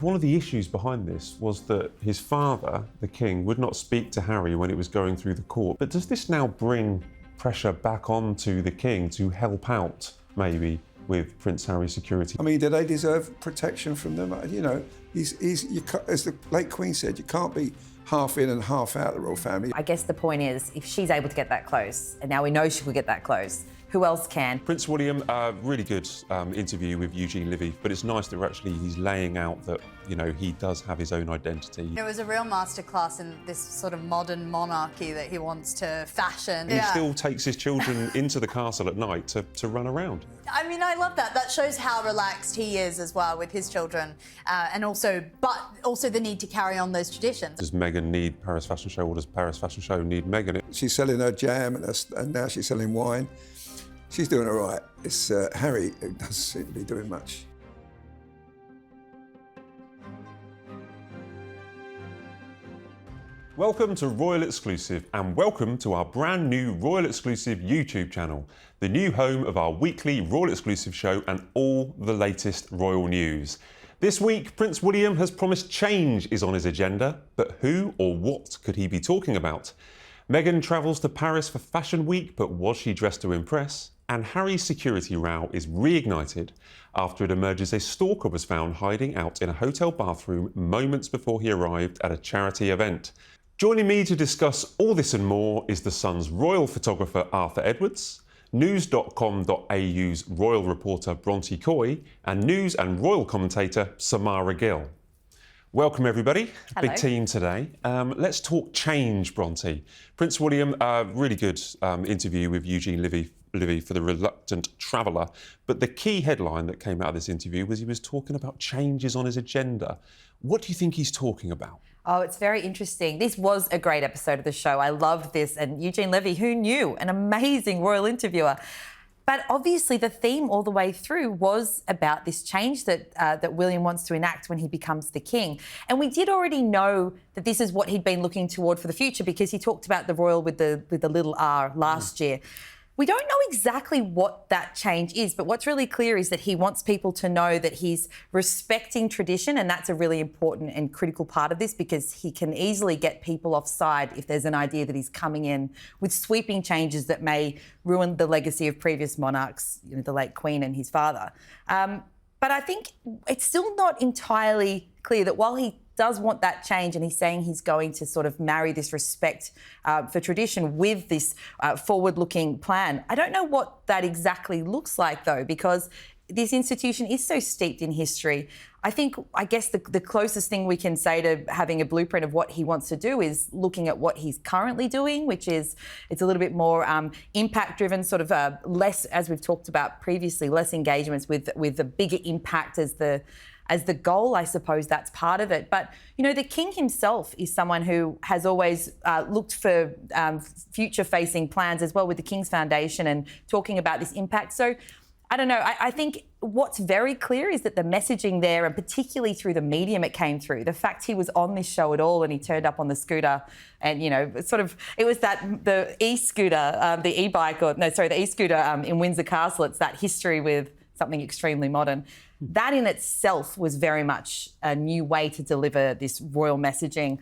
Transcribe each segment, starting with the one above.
One of the issues behind this was that his father, the king, would not speak to Harry when it was going through the court. But does this now bring pressure back onto the king to help out, maybe, with Prince Harry's security? I mean, do they deserve protection from them? You know, as the late Queen said, you can't be half in and half out of the royal family. I guess the point is, if she's able to get that close, and now we know she could get that close, who else can? Prince William, really good interview with Eugene Levy, but it's nice that actually he's laying out that, you know, he does have his own identity. It was a real masterclass in this sort of modern monarchy that he wants to fashion. He still takes his children into the castle at night to run around. I mean, I love that. That shows how relaxed he is as well with his children, but also the need to carry on those traditions. Does Meghan need Paris Fashion Show, or does Paris Fashion Show need Meghan? She's selling her jam and now she's selling wine. She's doing all right. It's Harry who doesn't seem to be doing much. Welcome to Royal Exclusive, and welcome to our brand new Royal Exclusive YouTube channel, the new home of our weekly Royal Exclusive show and all the latest royal news. This week, Prince William has promised change is on his agenda, but who or what could he be talking about? Meghan travels to Paris for Fashion Week, but was she dressed to impress? And Harry's security row is reignited after it emerges a stalker was found hiding out in a hotel bathroom moments before he arrived at a charity event. Joining me to discuss all this and more is the Sun's royal photographer Arthur Edwards, news.com.au's royal reporter Bronte Coy, and news and royal commentator Samara Gill. Welcome everybody, Hello. Big team today. Let's talk change, Bronte. Prince William, really good interview with Eugene Levy for The Reluctant Traveller, but the key headline that came out of this interview was he was talking about changes on his agenda. What do you think he's talking about? Oh, it's very interesting. This was a great episode of the show. I loved this. And Eugene Levy, who knew? An amazing royal interviewer. But obviously the theme all the way through was about this change that William wants to enact when he becomes the king. And we did already know that this is what he'd been looking toward for the future, because he talked about the royal with the little R last year. We don't know exactly what that change is, but what's really clear is that he wants people to know that he's respecting tradition, and that's a really important and critical part of this, because he can easily get people offside if there's an idea that he's coming in with sweeping changes that may ruin the legacy of previous monarchs, you know, the late Queen and his father. But I think it's still not entirely clear that while he does want that change, and he's saying he's going to sort of marry this respect for tradition with this forward-looking plan. I don't know what that exactly looks like, though, because this institution is so steeped in history. I guess the closest thing we can say to having a blueprint of what he wants to do is looking at what he's currently doing, which is it's a little bit more impact-driven, sort of less, as we've talked about previously, less engagements with the bigger impact as the goal. I suppose that's part of it. But, you know, the king himself is someone who has always looked for future-facing plans as well with the King's Foundation and talking about this impact. So, I don't know. I think what's very clear is that the messaging there, and particularly through the medium it came through, the fact he was on this show at all and he turned up on the scooter and, you know, it was the e-scooter, the e-scooter in Windsor Castle. It's that history with something extremely modern. That in itself was very much a new way to deliver this royal messaging,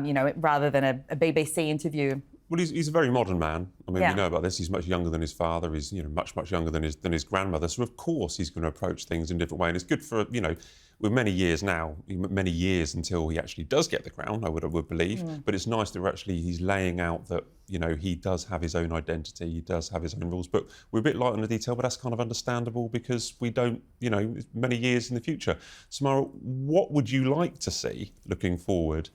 you know, rather than a BBC interview. Well, he's a very modern man. I mean, Yeah. we know about this. He's much younger than his father. He's, you know, much younger than his grandmother. So of course he's going to approach things in a different way. And it's good for, you know, with many years now, many years until he actually does get the crown, I would believe. But it's nice that he's laying out that, you know, he does have his own identity. He does have his own rules. But we're a bit light on the detail, but that's kind of understandable because we don't, you know, many years in the future. Samara, what would you like to see looking forward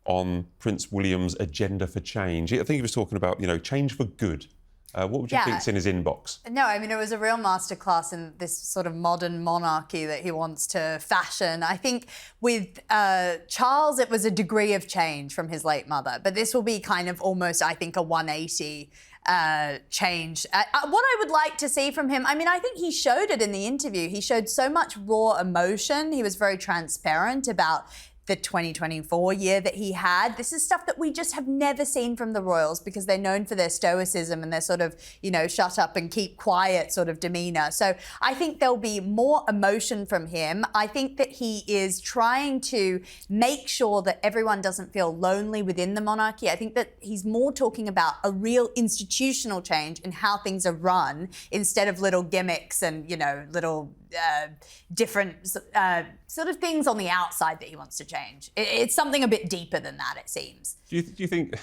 on Prince William's agenda for change? I think he was talking about, you know, change for good. What would you think's in his inbox? No, I mean, it was a real masterclass in this sort of modern monarchy that he wants to fashion. I think with Charles, it was a degree of change from his late mother, but this will be kind of almost, I think, a 180 change. What I would like to see from him, I mean, I think he showed it in the interview. He showed so much raw emotion. He was very transparent about the 2024 year that he had. This is stuff that we just have never seen from the Royals because they're known for their stoicism and their sort of, shut up and keep quiet sort of demeanour. So I think there'll be more emotion from him. I think that he is trying to make sure that everyone doesn't feel lonely within the monarchy. I think that he's more talking about a real institutional change in how things are run instead of little gimmicks and, little different sort of things on the outside that he wants to change. It's something a bit deeper than that, it seems. Do you think,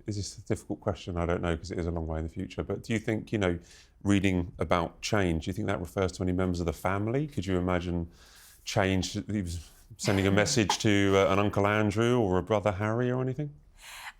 is this a difficult question? I don't know, because it is a long way in the future, but do you think, reading about change, do you think that refers to any members of the family? Could you imagine change, he was sending a message to an Uncle Andrew or a brother Harry or anything?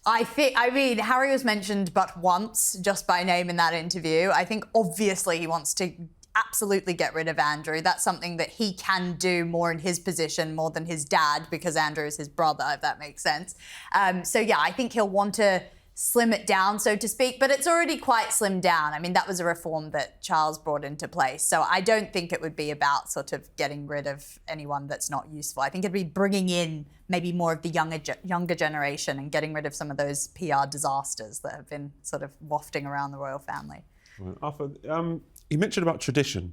Harry was mentioned but once, just by name in that interview. I think obviously he wants to absolutely get rid of Andrew. That's something that he can do more in his position, more than his dad, because Andrew is his brother, if that makes sense. I think he'll want to slim it down, so to speak, but it's already quite slimmed down. I mean, that was a reform that Charles brought into place. So I don't think it would be about sort of getting rid of anyone that's not useful. I think it'd be bringing in maybe more of the younger generation and getting rid of some of those PR disasters that have been sort of wafting around the royal family. Arthur, he mentioned about tradition.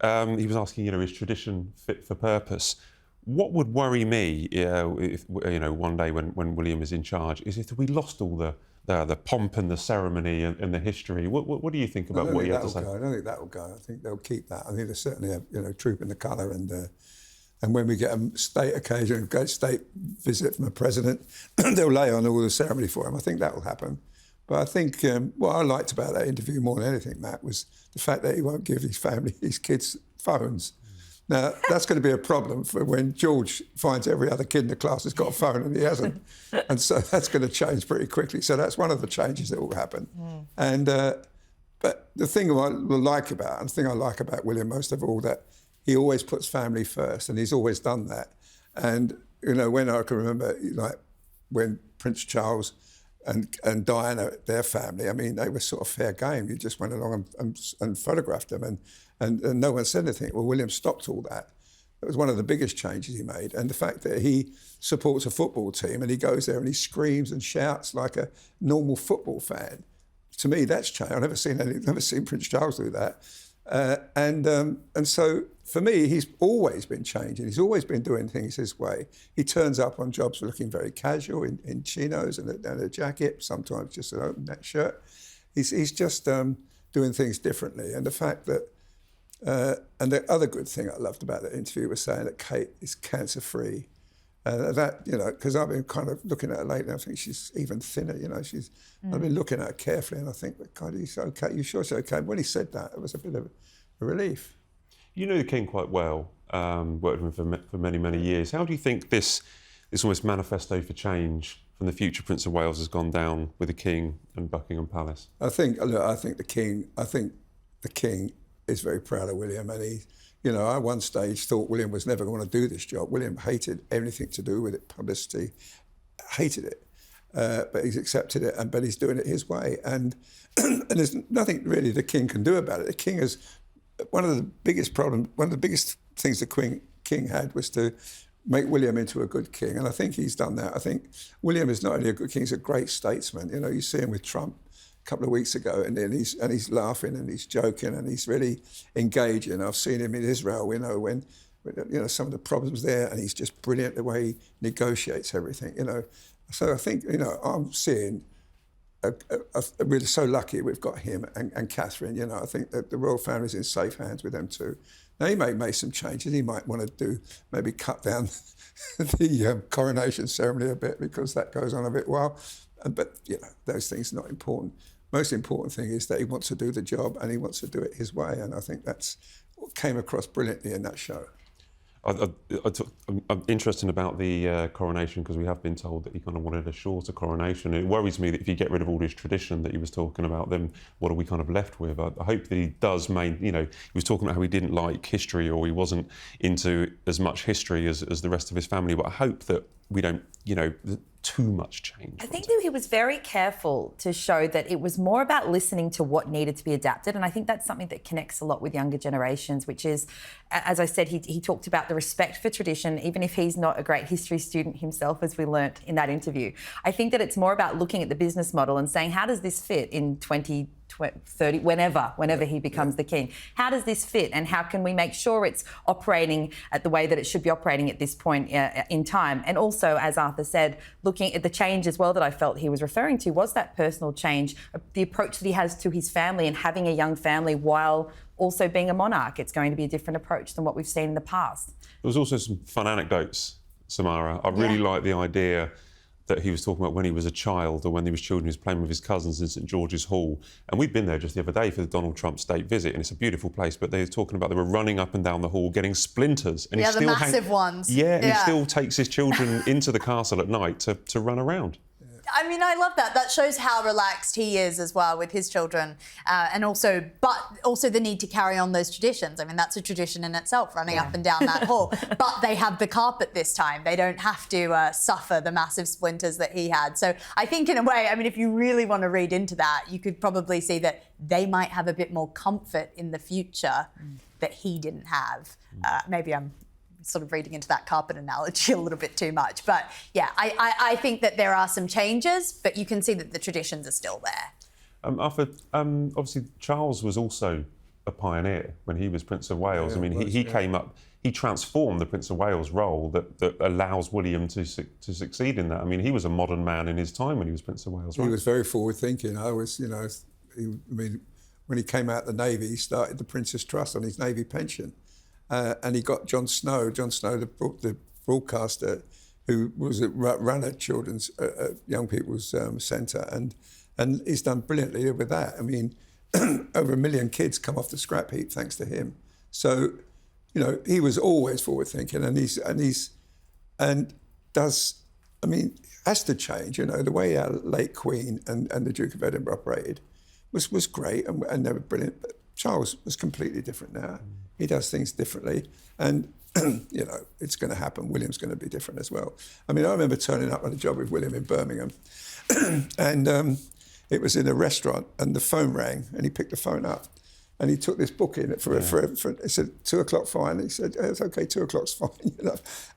He was asking, is tradition fit for purpose? What would worry me, if one day when William is in charge, is if we lost all the pomp and the ceremony and the history. What do you think about what you have to say? I don't think that will go. I think they'll keep that. I think there's certainly a troop in the colour, and when we get a state occasion, a great state visit from a president, they'll lay on all the ceremony for him. I think that will happen. But I think what I liked about that interview more than anything, Matt, was the fact that he won't give his kids phones. Now, that's going to be a problem for when George finds every other kid in the class has got a phone and he hasn't. And so that's going to change pretty quickly. So that's one of the changes that will happen. And but the thing I like about William most of all, that he always puts family first, and he's always done that. And, when I can remember, when Prince Charles and Diana, their family, I mean, they were sort of fair game. You just went along and photographed them and no one said anything. Well, William stopped all that. It was one of the biggest changes he made. And the fact that he supports a football team and he goes there and he screams and shouts like a normal football fan, to me, that's changed. I've never seen Prince Charles do that. And so for me, he's always been changing. He's always been doing things his way. He turns up on jobs looking very casual in chinos and a jacket, sometimes just an open neck shirt. He's just doing things differently. And the fact that, and the other good thing I loved about that interview was saying that Kate is cancer-free. Because I've been kind of looking at her lately, I think she's even thinner, I've been looking at her carefully and I think, God, he's okay, you sure it's okay? When he said that, it was a bit of a relief. You know the King quite well, worked with him for many, many years. How do you think this almost manifesto for change from the future Prince of Wales has gone down with the King and Buckingham Palace? I think the King is very proud of William, and he, I at one stage thought William was never going to do this job. William hated anything to do with it, publicity, hated it. But he's accepted it, but he's doing it his way. And there's nothing really the King can do about it. The King is, one of the biggest things the King had was to make William into a good king. And I think he's done that. I think William is not only a good king, he's a great statesman. You see him with Trump a couple of weeks ago, and he's laughing and he's joking and he's really engaging. I've seen him in Israel, when some of the problems there, and he's just brilliant the way he negotiates everything. So I think I'm seeing. We're so lucky we've got him and Catherine. I think that the royal family's in safe hands with them too. Now he may make some changes. He might want to maybe cut down the coronation ceremony a bit because that goes on a bit while. But those things are not important. Most important thing is that he wants to do the job and he wants to do it his way. And I think that's what came across brilliantly in that show. I'm interested about the coronation because we have been told that he kind of wanted a shorter coronation. It worries me that if you get rid of all this tradition that he was talking about, then what are we kind of left with? I hope that he does he was talking about how he didn't like history or he wasn't into as much history as the rest of his family, but I hope that we don't, too much change? I think that he was very careful to show that it was more about listening to what needed to be adapted. And I think that's something that connects a lot with younger generations, which is, as I said, he talked about the respect for tradition, even if he's not a great history student himself, as we learnt in that interview. I think that it's more about looking at the business model and saying, how does this fit in 2030, whenever he becomes the king? How does this fit, and how can we make sure it's operating at the way that it should be operating at this point in time? And also, as Arthur said, looking at the change as well that I felt he was referring to was that personal change, the approach that he has to his family and having a young family while also being a monarch. It's going to be a different approach than what we've seen in the past. There was also some fun anecdotes, Samara. I really like the idea that he was talking about when he was a child, or when he was children, he was playing with his cousins in St George's Hall. And we'd been there just the other day for the Donald Trump state visit, and it's a beautiful place, but they were talking about they were running up and down the hall getting splinters. And the massive ones. Yeah, and he still takes his children into the castle at night to run around. I mean, I love that. That shows how relaxed he is as well with his children, but also the need to carry on those traditions. I mean, that's a tradition in itself, running up and down that hall. But they have the carpet this time. They don't have to suffer the massive splinters that he had. So I think, in a way, I mean, if you really want to read into that, you could probably see that they might have a bit more comfort in the future that he didn't have. Maybe I'm sort of reading into that carpet analogy a little bit too much. But yeah, I think that there are some changes, but you can see that the traditions are still there. Arthur, obviously Charles was also a pioneer when he was Prince of Wales. Yeah, I mean, he came up, he transformed the Prince of Wales role that allows William to succeed in that. I mean, he was a modern man in his time when he was Prince of Wales, right? He was very forward-thinking. When he came out of the Navy, he started the Prince's Trust on his Navy pension. And he got Jon Snow, the broadcaster, who was ran a children's young people's centre, and he's done brilliantly with that. I mean, over 1 million kids come off the scrap heap thanks to him. So, he was always forward thinking, and has to change. The way our late Queen and the Duke of Edinburgh operated was great, and they were brilliant. But Charles was completely different now. He does things differently, and it's going to happen. William's going to be different as well. I mean, I remember turning up on a job with William in Birmingham, and it was in a restaurant, and the phone rang, and he picked the phone up, and he took this book in for he said 2 o'clock fine. He said, it's okay, 2 o'clock's fine,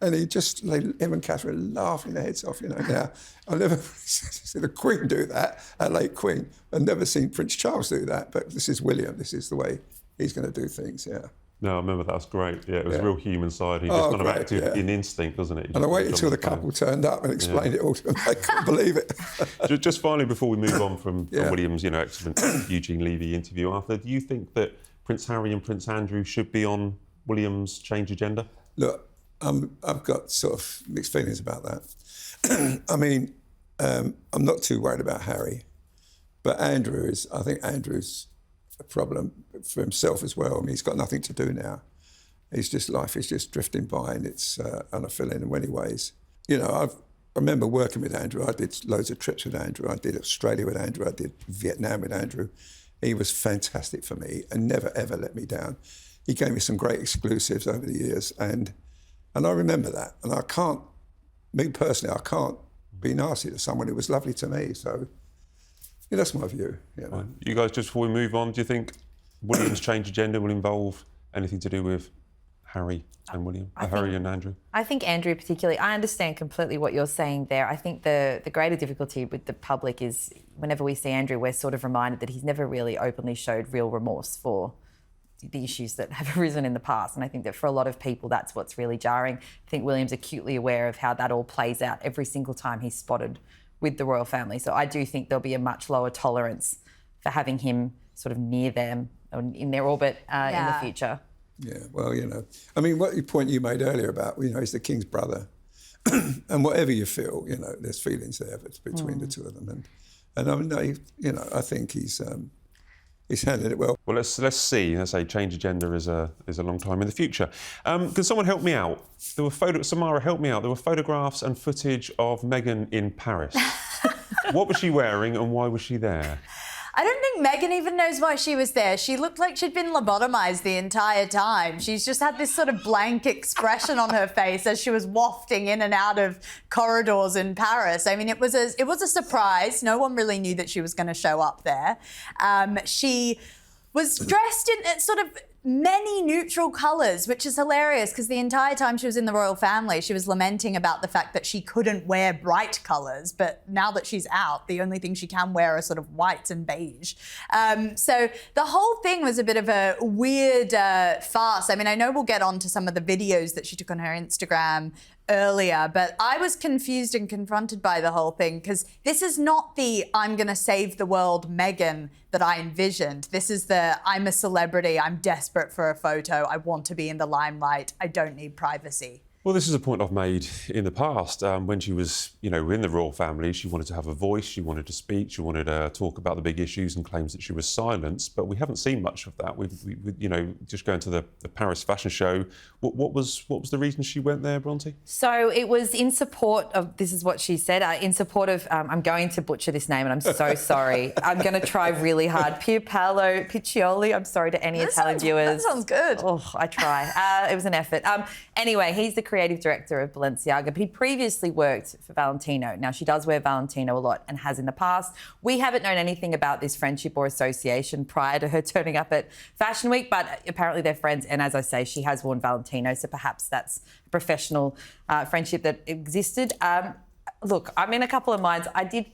And he just him and Catherine laughing their heads off, Now, I've never seen the Queen do that, our late Queen. I've never seen Prince Charles do that, but this is William. This is the way he's going to do things, No, I remember that's great. Yeah, it was a real human side. He just kind of acted in instinct, doesn't it? And I waited till the couple turned up and explained it all to them. They couldn't believe it. Just finally, before we move on from William's, excellent Eugene Levy interview, Arthur, do you think that Prince Harry and Prince Andrew should be on William's change agenda? Look, I've got sort of mixed feelings about that. I mean, I'm not too worried about Harry, but I think Andrew's a problem for himself as well. I mean, he's got nothing to do now. Life is just drifting by, and it's unfulfilling in many ways. I remember working with Andrew. I did loads of trips with Andrew. I did Australia with Andrew. I did Vietnam with Andrew. He was fantastic for me and never, ever let me down. He gave me some great exclusives over the years, and I remember that. And I can't be nasty to someone who was lovely to me. So that's my view. You guys, just before we move on, do you think William's change agenda will involve anything to do with Harry and William, Harry and Andrew? I think Andrew particularly, I understand completely what you're saying there. I think the greater difficulty with the public is whenever we see Andrew, we're sort of reminded that he's never really openly showed real remorse for the issues that have arisen in the past. And I think that for a lot of people, that's what's really jarring. I think William's acutely aware of how that all plays out every single time he's spotted with the royal family. So I do think there'll be a much lower tolerance for having him sort of near them or in their orbit in the future. Yeah, well, I mean, what point you made earlier about, he's the king's brother, and whatever you feel, there's feelings there between the two of them, and I mean, I think he's handled it well. Well, let's see. Let's say change agenda is a long time in the future. Can someone help me out? Samara, help me out. There were photographs and footage of Meghan in Paris. What was she wearing and why was she there? I don't think Meghan even knows why she was there. She looked like she'd been lobotomized the entire time. She's just had this sort of blank expression on her face as she was wafting in and out of corridors in Paris. I mean, it was a surprise. No one really knew that she was going to show up there. She was dressed in sort of many neutral colours, which is hilarious because the entire time she was in the royal family, she was lamenting about the fact that she couldn't wear bright colours. But now that she's out, the only thing she can wear are sort of whites and beige. So the whole thing was a bit of a weird farce. I mean, I know we'll get on to some of the videos that she took on her Instagram earlier, but I was confused and confronted by the whole thing because this is not the I'm going to save the world Meghan that I envisioned. This is the I'm a celebrity, I'm desperate for a photo, I want to be in the limelight, I don't need privacy. Well, this is a point I've made in the past. When she was, in the royal family, she wanted to have a voice, she wanted to speak, she wanted to talk about the big issues and claims that she was silenced. But we haven't seen much of that. We just going to the Paris fashion show. What was the reason she went there, Bronte? So it was in support of, this is what she said, in support of, I'm going to butcher this name and I'm so sorry. I'm going to try really hard. Pier Paolo Piccioli, I'm sorry to any Italian viewers. That sounds good. Oh, I try. It was an effort. Anyway, he's the creative director of Balenciaga, but he previously worked for Valentino. Now, she does wear Valentino a lot and has in the past. We haven't known anything about this friendship or association prior to her turning up at Fashion Week, but apparently they're friends. And as I say, she has worn Valentino, so perhaps that's a professional friendship that existed. Look, I'm in a couple of minds. I did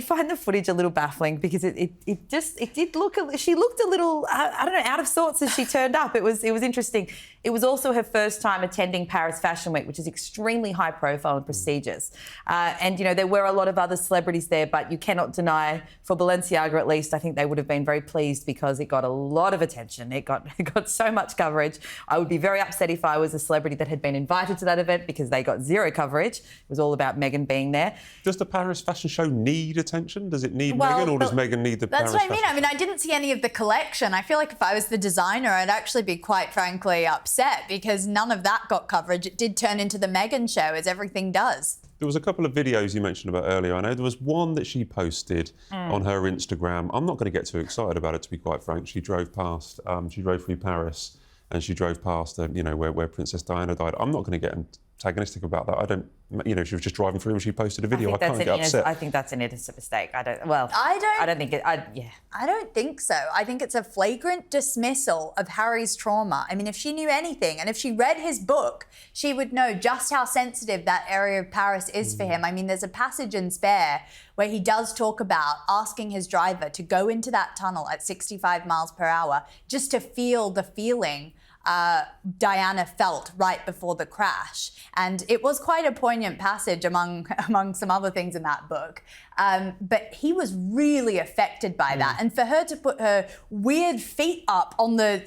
find the footage a little baffling because she looked a little, I don't know, out of sorts as she turned up. It was interesting. It was also her first time attending Paris Fashion Week, which is extremely high profile and prestigious. And there were a lot of other celebrities there, but you cannot deny, for Balenciaga at least, I think they would have been very pleased because it got a lot of attention. It got so much coverage. I would be very upset if I was a celebrity that had been invited to that event because they got zero coverage. It was all about Meghan being there. Does the Paris fashion show need attention? Does it need Meghan, or does Meghan need the Paris That's what I mean. fashion? I mean, I didn't see any of the collection. I feel like if I was the designer, I'd actually be quite frankly upset because none of that got coverage. It did turn into the Meghan show, as everything does. There was a couple of videos you mentioned about earlier. I know there was one that she posted on her Instagram. I'm not going to get too excited about it, to be quite frank. She drove past, she drove through Paris and she drove past, where Princess Diana died. I'm not going to get antagonistic about that. I don't, she was just driving through and she posted a video. I can't get upset. I think that's an innocent mistake. I don't think so. I think it's a flagrant dismissal of Harry's trauma. I mean, if she knew anything and if she read his book, she would know just how sensitive that area of Paris is for him. I mean, there's a passage in Spare where he does talk about asking his driver to go into that tunnel at 65 miles per hour just to feel the feeling Diana felt right before the crash. And it was quite a poignant passage among some other things in that book. But he was really affected by that. And for her to put her weird feet up on the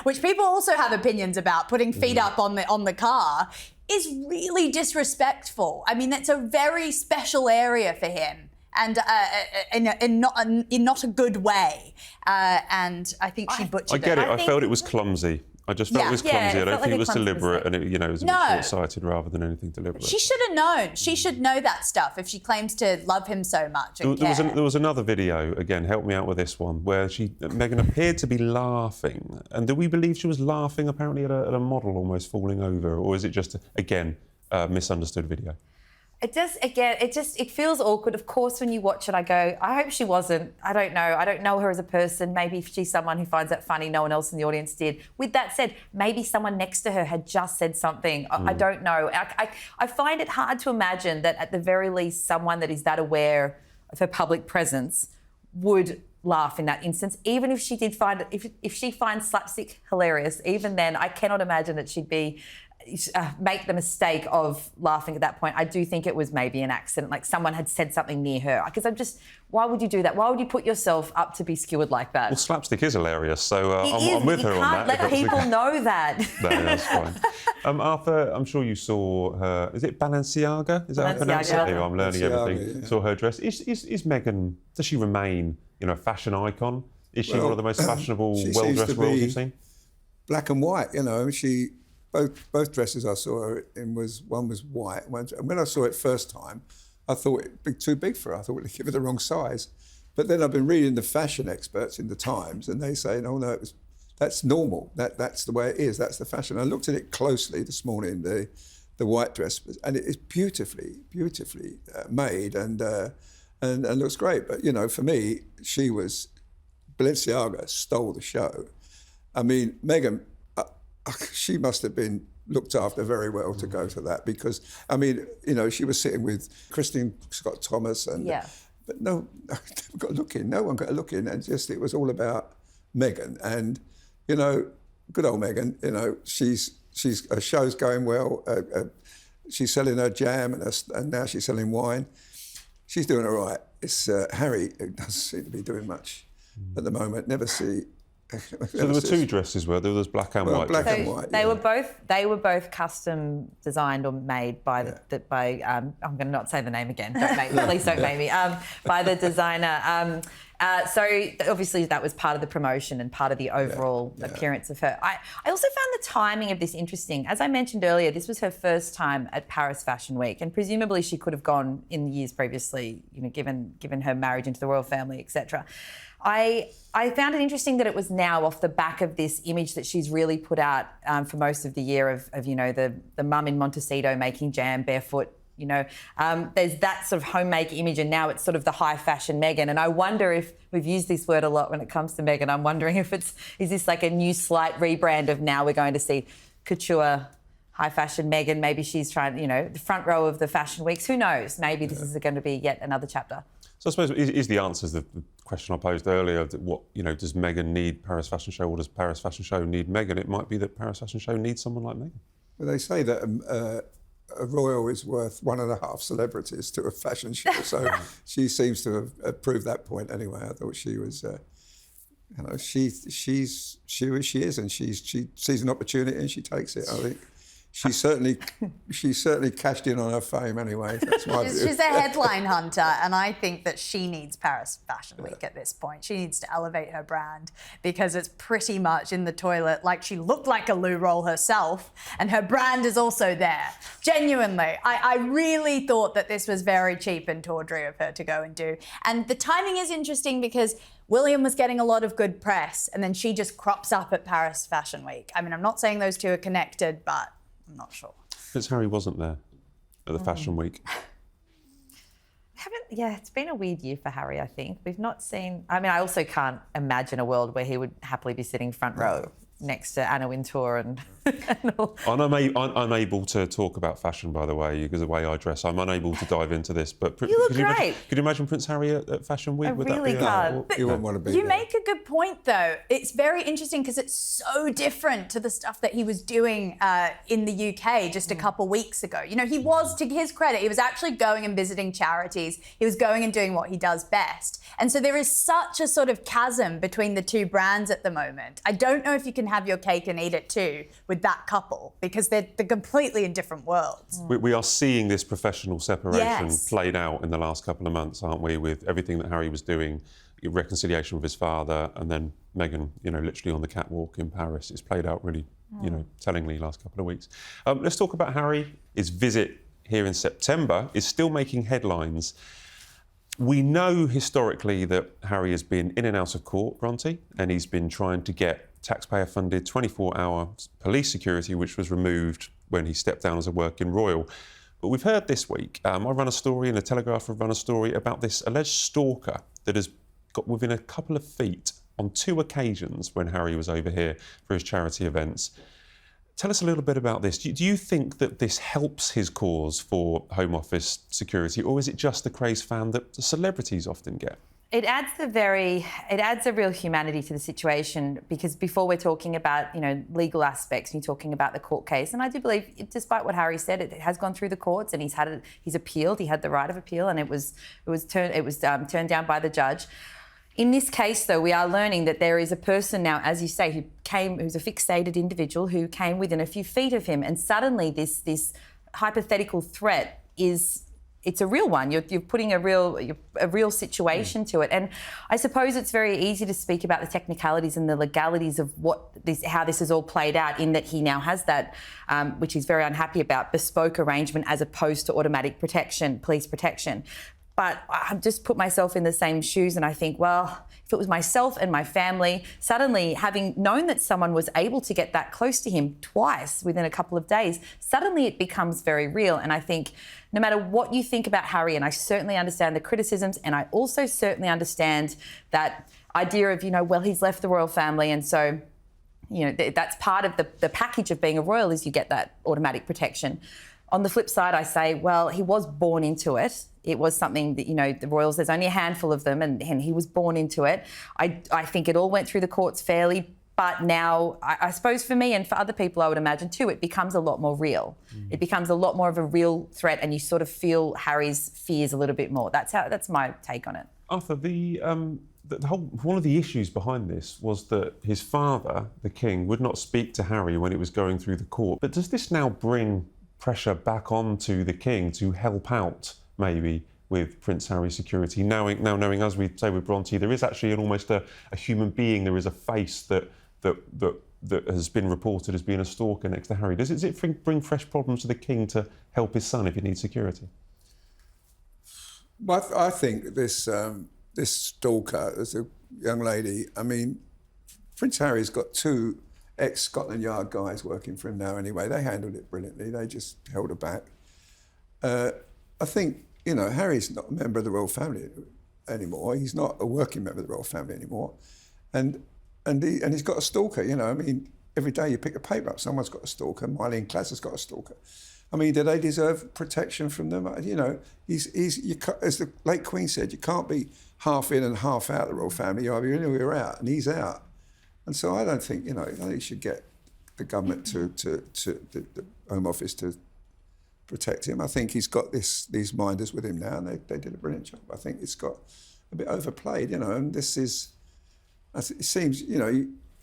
which people also have opinions about, putting feet up on the car, is really disrespectful. I mean, that's a very special area for him. And in not a good way. And I think she butchered it. I get it. I felt it was clumsy. I just felt it was clumsy. I don't think it was deliberate, and it was a bit short-sighted rather than anything deliberate. She should have known. She should know that stuff if she claims to love him so much. There was another video, again, help me out with this one, where Meghan appeared to be laughing. And do we believe she was laughing apparently at a model almost falling over, or is it just, again, a misunderstood video? It feels awkward. Of course, when you watch it, I go, I hope she wasn't. I don't know. I don't know her as a person. Maybe if she's someone who finds that funny, no one else in the audience did. With that said, maybe someone next to her had just said something. I don't know. I find it hard to imagine that at the very least, someone that is that aware of her public presence would laugh in that instance, even if she did find it, if she finds slapstick hilarious, even then, I cannot imagine that she'd make the mistake of laughing at that point. I do think it was maybe an accident, like someone had said something near her. Because why would you do that? Why would you put yourself up to be skewered like that? Well, slapstick is hilarious, so I'm with her on that. You can't let people know that. No, that's fine. Arthur, I'm sure you saw her, is it Balenciaga? Is that how I pronounce it? I'm learning everything. Yeah. Saw her dress. Is Meghan, does she remain, a fashion icon? Is she one of the most fashionable, well-dressed royals you've seen? Black and white, she... Both dresses I saw her in one was white, and when I saw it first time, I thought it'd be too big for her. I thought it'd give her the wrong size. But then I've been reading the fashion experts in the Times, and they say, no, that's normal. That's the way it is. That's the fashion. I looked at it closely this morning, the white dress, and it is beautifully made and looks great. But, you know, for me, Balenciaga stole the show. I mean, Meghan, she must have been looked after very well to go to that, because, I mean, you know, she was sitting with Christine Scott Thomas and... Yeah. But no one got a look in, and just it was all about Meghan. And, you know, good old Meghan, you know, her show's going well. She's selling her jam and now she's selling wine. She's doing all right. It's Harry who doesn't seem to be doing much at the moment. So there were two dresses, were there? There was black and white. Black So and white. they were both custom designed or made by I'm going to not say the name again. Please don't make me. By the designer. So obviously that was part of the promotion and part of the overall appearance of her. I also found the timing of this interesting. As I mentioned earlier, this was her first time at Paris Fashion Week, and presumably she could have gone in the years previously, you know, given her marriage into the royal family, etc. I found it interesting that it was now off the back of this image that she's really put out for most of the year of you know, the mum in Montecito making jam barefoot. You know, there's that sort of homemaker image, and now it's sort of the high fashion Meghan. And I wonder if we've used this word a lot when it comes to Meghan. I'm wondering if is this like a new slight rebrand of now we're going to see couture, high fashion Meghan. Maybe she's trying, you know, the front row of the fashion weeks. Who knows? Maybe this is going to be yet another chapter. So I suppose is the answer to the question I posed earlier, that what, you know, does Meghan need Paris Fashion Show, or does Paris Fashion Show need Meghan? It might be that Paris Fashion Show needs someone like Meghan. Well, they say that a royal is worth 1.5 celebrities to a fashion show, so she seems to have proved that point anyway. I thought she was, you know, she's who she is, and she sees an opportunity and she takes it. I think she certainly cashed in on her fame anyway. That's my view. She's a headline hunter, and I think that she needs Paris Fashion Week at this point. She needs to elevate her brand, because it's pretty much in the toilet. Like, she looked like a loo roll herself, and her brand is also there. Genuinely, I really thought that this was very cheap and tawdry of her to go and do. And the timing is interesting because William was getting a lot of good press, and then she just crops up at Paris Fashion Week. I mean, I'm not saying those two are connected, but I'm not sure. Prince Harry wasn't there at the Fashion Week. It's been a weird year for Harry, I think. We've not seen... I mean, I also can't imagine a world where he would happily be sitting front row next to Anna Wintour and all. I'm unable to talk about fashion, by the way, because of the way I dress. I'm unable to dive into this. But You look great. Could you imagine Prince Harry at Fashion Week? I Would really that be can't. You wouldn't want to be You there. make a good point, though. It's very interesting because it's so different to the stuff that he was doing in the UK just a couple weeks ago. You know, he was, to his credit, he was actually going and visiting charities. He was going and doing what he does best. And so there is such a sort of chasm between the two brands at the moment. I don't know if you can have your cake and eat it too with that couple, because they're completely in different worlds. We are seeing this professional separation Yes. played out in the last couple of months, aren't we, with everything that Harry was doing, reconciliation with his father, and then Meghan, you know, literally on the catwalk in Paris. It's played out really, you know, tellingly last couple of weeks. Let's talk about Harry. His visit here in September is still making headlines. We know historically that Harry has been in and out of court, Bronte, and he's been trying to get taxpayer-funded 24-hour police security, which was removed when he stepped down as a working royal. But we've heard this week, I run a story, and the Telegraph have run a story about this alleged stalker that has got within a couple of feet on 2 occasions when Harry was over here for his charity events. Tell us a little bit about this. Do you think that this helps his cause for Home Office security, or is it just the craze fan that the celebrities often get? It adds a real humanity to the situation, because before we're talking about, you know, legal aspects, and you're talking about the court case, and I do believe, despite what Harry said, it has gone through the courts, and he's appealed. He had the right of appeal, and it was turned down by the judge. In this case, though, we are learning that there is a person now, as you say, who's a fixated individual who came within a few feet of him, and suddenly this hypothetical threat it's a real one. You're putting a real situation to it. And I suppose it's very easy to speak about the technicalities and the legalities of how this has all played out, in that he now has that, which he's very unhappy about, bespoke arrangement as opposed to automatic protection, police protection. But I just put myself in the same shoes and I think, well, if it was myself and my family, suddenly having known that someone was able to get that close to him twice within a couple of days, suddenly it becomes very real. And I think no matter what you think about Harry, and I certainly understand the criticisms, and I also certainly understand that idea of, well, he's left the royal family and so, that's part of the package of being a royal is you get that automatic protection. On the flip side, I say, well, he was born into it. It was something that, the royals, there's only a handful of them and he was born into it. I think it all went through the courts fairly, but now I suppose for me and for other people, I would imagine too, it becomes a lot more real. It becomes a lot more of a real threat and you sort of feel Harry's fears a little bit more. That's my take on it. Arthur, one of the issues behind this was that his father, the king, would not speak to Harry when it was going through the court. But does this now bring pressure back onto the king to help out maybe with Prince Harry's security? Now knowing, as we say with Bronte, there is actually almost a human being, there is a face that has been reported as being a stalker next to Harry. Does it bring fresh problems to the king to help his son if he needs security? Well, I think this stalker, as a young lady, I mean, Prince Harry's got 2 ex-Scotland Yard guys working for him now anyway. They handled it brilliantly. They just held her back. I think, Harry's not a member of the royal family anymore. He's not a working member of the royal family anymore. And he's got a stalker, I mean, every day you pick a paper up, someone's got a stalker. Marlene Klass has got a stalker. I mean, do they deserve protection from them? He's as the late Queen said, you can't be half in and half out of the royal family. You're either in or you're out, and he's out. And so I don't think, I think you should get the government to the Home Office to protect him. I think he's got these minders with him now, and they did a brilliant job. I think it's got a bit overplayed, and this is, it seems,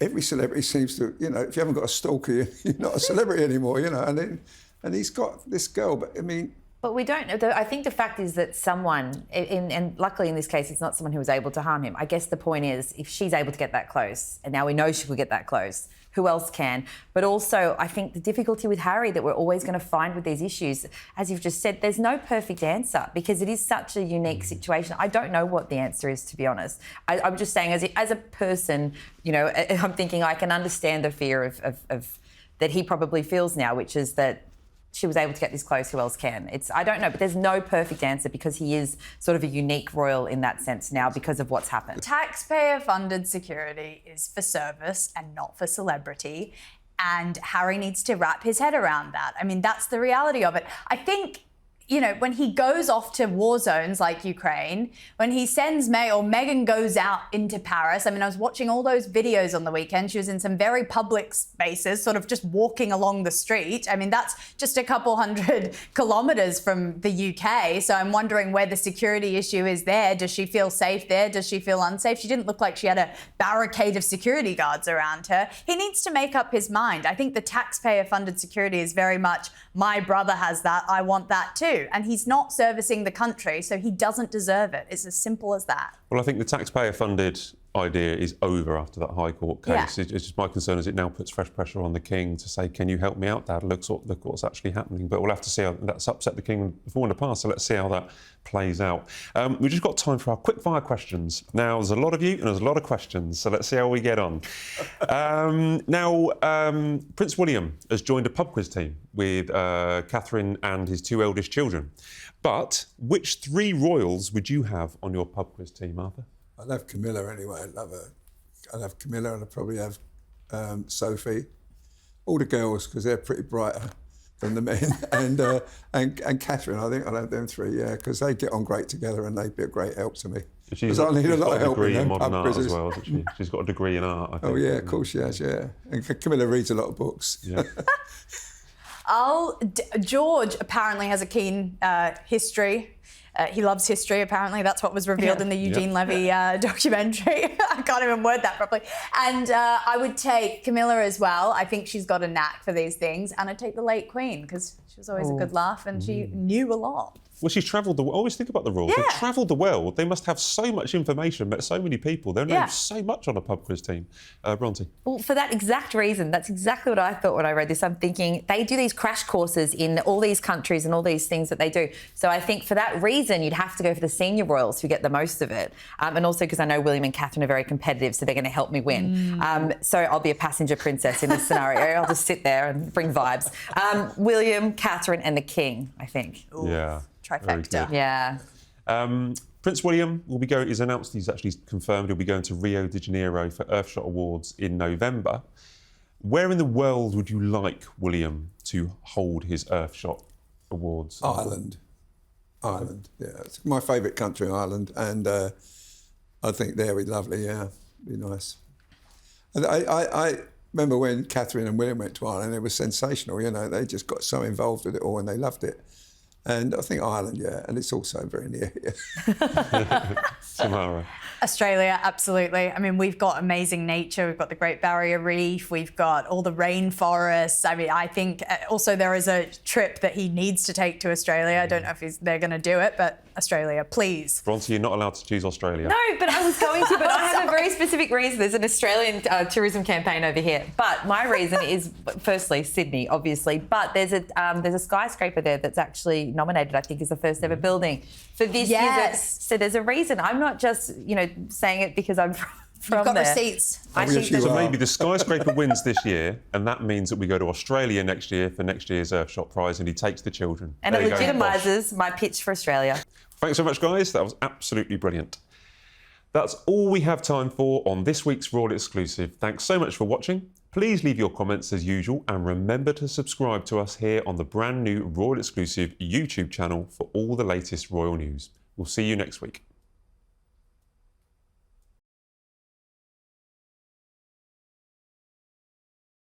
every celebrity seems to, if you haven't got a stalker, you're not a celebrity anymore, and he's got this girl, but I mean... But we don't know. I think the fact is that someone, and luckily in this case, it's not someone who was able to harm him. I guess the point is, if she's able to get that close, and now we know she will get that close, who else can? But also, I think the difficulty with Harry that we're always going to find with these issues, as you've just said, there's no perfect answer because it is such a unique situation. I don't know what the answer is, to be honest. I'm just saying, as a person, I'm thinking I can understand the fear of that he probably feels now, which is that she was able to get this close, who else can? I don't know, but there's no perfect answer because he is sort of a unique royal in that sense now because of what's happened. Taxpayer-funded security is for service and not for celebrity, and Harry needs to wrap his head around that. I mean, that's the reality of it. I think, when he goes off to war zones like Ukraine, when he sends Meghan goes out into Paris. I mean, I was watching all those videos on the weekend. She was in some very public spaces, sort of just walking along the street. I mean, that's just a couple 100 kilometres from the UK. So I'm wondering where the security issue is there. Does she feel safe there? Does she feel unsafe? She didn't look like she had a barricade of security guards around her. He needs to make up his mind. I think the taxpayer-funded security is very much, my brother has that, I want that too. And he's not servicing the country, so he doesn't deserve it. It's as simple as that. Well, I think the taxpayer-funded idea is over after that High Court case. Yeah. It's just my concern is it now puts fresh pressure on the King to say, can you help me out, Dad? Look what's actually happening. But we'll have to see how that's upset the King before in the past, so let's see how that plays out. We've just got time for our quick-fire questions. Now, there's a lot of you and there's a lot of questions, so let's see how we get on. Prince William has joined a pub quiz team with Catherine and his 2 eldest children. But which 3 royals would you have on your pub quiz team, Arthur? I'd have Camilla anyway. I'd have Camilla, and I'd probably have Sophie. All the girls, because they're pretty brighter than the men, and Catherine. I think I'd have them 3, yeah, because they get on great together and they'd be a great help to me. She's I need a lot of help degree in modern pub art quizzes. as well, hasn't she? She's got a degree in art, I think. Oh yeah, of course she has, yeah. And Camilla reads a lot of books. Yeah. George apparently has a keen history. He loves history, apparently. That's what was revealed in the Eugene Levy documentary. I can't even word that properly. And I would take Camilla as well. I think she's got a knack for these things. And I'd take the late Queen, because she was always a good laugh and she knew a lot. Well, she's travelled the world. I always think about the royals. Yeah. They've travelled the world. They must have so much information, met so many people. They know so much on a pub quiz team. Bronte? Well, for that exact reason, that's exactly what I thought when I read this. I'm thinking they do these crash courses in all these countries and all these things that they do. So I think for that that reason, you'd have to go for the senior royals who get the most of it. And also because I know William and Catherine are very competitive, so they're going to help me win. So I'll be a passenger princess in this scenario. I'll just sit there and bring vibes. William, Catherine and the King, I think. Ooh, Yeah. trifecta. Yeah. Prince William will be going. He's announced. He's actually confirmed he'll be going to Rio de Janeiro for Earthshot Awards in November. Where in the world would you like William to hold his Earthshot Awards? Ireland. Ireland, yeah. It's my favourite country, Ireland, and I think there would be lovely, yeah, be nice. And I remember when Catherine and William went to Ireland, it was sensational, you know, they just got so involved with it all and they loved it. And I think Ireland, yeah, and it's also very near here. Samara. Australia, absolutely. I mean, we've got amazing nature. We've got the Great Barrier Reef. We've got all the rainforests. I mean, I think also there is a trip that he needs to take to Australia. I don't know if they're going to do it, but Australia, please. Bronte, you're not allowed to choose Australia. No, but I was going to, but I have a very specific reason. There's an Australian tourism campaign over here. But my reason is, firstly, Sydney, obviously. But there's a skyscraper there that's actually nominated, I think, as the first ever building for this year. So there's a reason. I'm not just, saying it because I'm from You've got there. receipts. I yes, think you So are. maybe the skyscraper wins this year, and that means that we go to Australia next year for next year's Earthshot Prize, and he takes the children. and There it you go. legitimises my pitch for Australia. Thanks so much, guys. That was absolutely brilliant. That's all we have time for on this week's Royal Exclusive. Thanks so much for watching. Please leave your comments as usual, and remember to subscribe to us here on the brand new Royal Exclusive YouTube channel for all the latest royal news. We'll see you next week.